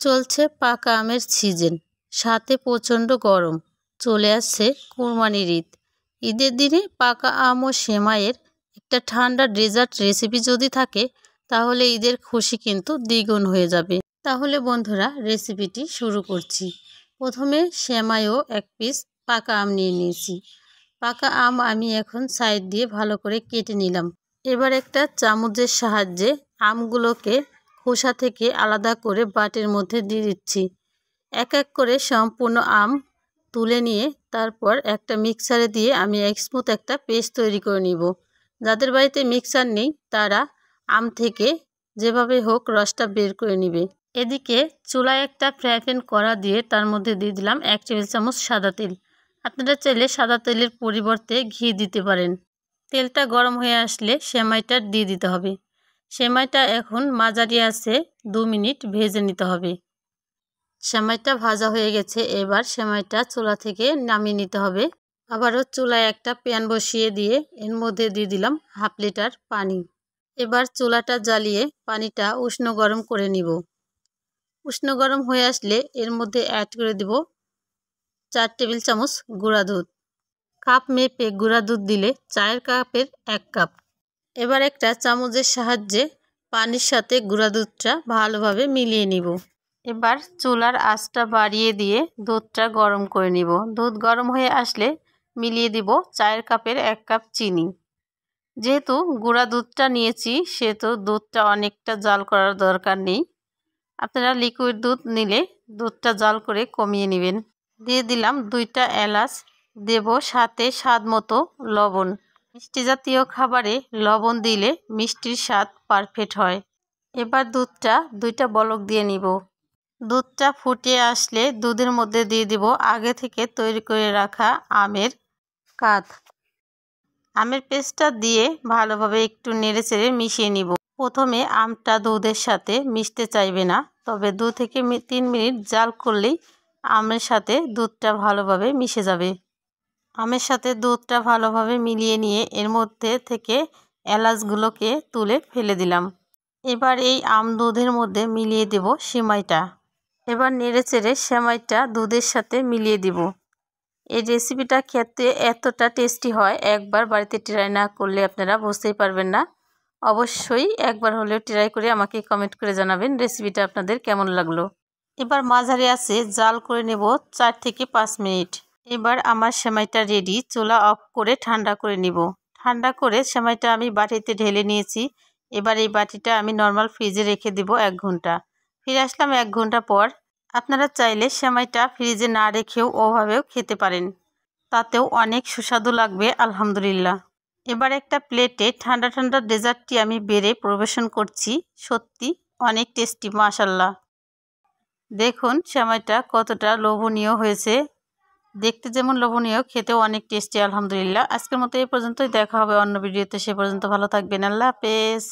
চলছে পাকা আমের সিজন, সাথে প্রচণ্ড গরম। চলে আসছে কোরবানির ঈদ। ঈদের দিনে পাকা আম ও সেমাইয়ের একটা ঠান্ডা ডেজার্ট রেসিপি যদি থাকে, তাহলে ঈদের খুশি কিন্তু দ্বিগুণ হয়ে যাবে। তাহলে বন্ধুরা, রেসিপিটি শুরু করছি। প্রথমে সেমাই ও 1 পিস পাকা আম নিয়ে নিয়েছি। পাকা আম আমি এখন সাইড দিয়ে ভালো করে কেটে নিলাম। এবার একটা চামচের সাহায্যে আমগুলোকে খোসা থেকে আলাদা করে বাটির মধ্যে দিয়ে দিচ্ছি। এক এক করে সম্পূর্ণ আম তুলে নিয়ে তারপর একটা মিক্সারে দিয়ে আমি স্মুথ একটা পেস্ট তৈরি করে নিব। যাদের বাড়িতে মিক্সার নেই তারা আম থেকে যেভাবে হোক রসটা বের করে নেবে। এদিকে চুলায় একটা ফ্রাই প্যান কড়া দিয়ে তার মধ্যে দিয়ে দিলাম 1 টেবিল চামচ সাদা তেল। আপনারা চাইলে সাদা তেলের পরিবর্তে ঘি দিতে পারেন। তেলটা গরম হয়ে আসলে সেমাইটা দিয়ে দিতে হবে। সেমাইটা এখন মাঝারি আঁচে 2 মিনিট ভেজে নিতে হবে। সেমাইটা ভাজা হয়ে গেছে, এবার সেমাইটা চুলা থেকে নামিয়ে নিতে হবে। আবারও চুলায় একটা প্যান বসিয়ে দিয়ে এর মধ্যে দিয়ে দিলাম 1/2 লিটার পানি। এবার চুলাটা জ্বালিয়ে পানিটা উষ্ণ গরম করে নিব। উষ্ণ গরম হয়ে আসলে এর মধ্যে অ্যাড করে দিব 4 টেবিল চামচ গুঁড়া দুধ। কাপ মেপে গুঁড়া দুধ দিলে চায়ের কাপের 1 কাপ। এবার একটা চামচের সাহায্যে পানির সাথে গুঁড়া দুধটা ভালোভাবে মিলিয়ে নিব। এবার চুলার আঁচটা বাড়িয়ে দিয়ে দুধটা গরম করে নিব। দুধ গরম হয়ে আসলে মিলিয়ে দিব চায়ের কাপের 1 কাপ চিনি। যেহেতু গুঁড়া দুধটা নিয়েছি সেহেতু দুধটা অনেকটা জাল করার দরকার নেই। আপনারা লিকুইড দুধ নিলে দুধটা জাল করে কমিয়ে নেবেন। দিয়ে দিলাম 2টা এলাচ, দেব সাথে স্বাদ মতো লবণ। মিষ্টি জাতীয় খাবারে লবণ দিলে মিষ্টির স্বাদ পারফেক্ট হয়। এবার দুধটা 2টা বলক দিয়ে নিব। দুধটা ফুটে আসলে দুধের মধ্যে দিয়ে দিব আগে থেকে তৈরি করে রাখা আমের কাত। আমের পেস্টটা দিয়ে ভালোভাবে একটু নেড়েচেড়ে মিশিয়ে নিব। প্রথমে আমটা দুধের সাথে মিশতে চাইবে না, তবে 2 থেকে 3 মিনিট জাল করলেই আমের সাথে দুধটা ভালোভাবে মিশে যাবে। আমের সাথে দুধটা ভালোভাবে মিলিয়ে নিয়ে এর মধ্যে থেকে এলাচগুলোকে তুলে ফেলে দিলাম। এবার এই আম দুধের মধ্যে মিলিয়ে দেব সেমাইটা। এবার নেড়েচেড়ে সেমাইটা দুধের সাথে মিলিয়ে দিব। এই রেসিপিটা খেতে এতটা টেস্টি হয়, একবার বাড়িতে ট্রাই না করলে আপনারা বুঝতেই পারবেন না। অবশ্যই একবার হলেও ট্রাই করে আমাকে কমেন্ট করে জানাবেন রেসিপিটা আপনাদের কেমন লাগলো। এবার মাঝারি আঁচে জাল করে নেব 4 থেকে 5 মিনিট। এবার আমার সেমাইটা রেডি। চুলা অফ করে ঠান্ডা করে নিব। ঠান্ডা করে সেমাইটা আমি বাটিতে ঢেলে নিয়েছি। এবার এই বাটিটা আমি নর্মাল ফ্রিজে রেখে দিব 1 ঘন্টা। ফিরে আসলাম 1 ঘন্টা পর। আপনারা চাইলে সেমাইটা ফ্রিজে না রেখেও ওভাবেও খেতে পারেন, তাতেও অনেক সুস্বাদু লাগবে আলহামদুলিল্লাহ। এবার একটা প্লেটে ঠান্ডা ঠান্ডা ডেজার্টটি আমি বেড়ে পরিবেশন করছি। সত্যি অনেক টেস্টি মাশাআল্লাহ। দেখুন সেমাইটা কতটা লোভনীয় হয়েছে। দেখতে যেমন লোভনীয়, খেতেও অনেক টেস্টি আলহামদুলিল্লাহ। আজকের মতো এই পর্যন্তই, দেখা হবে অন্য ভিডিওতে। সে পর্যন্ত ভালো থাকবেন। আল্লাহ হাফেজ।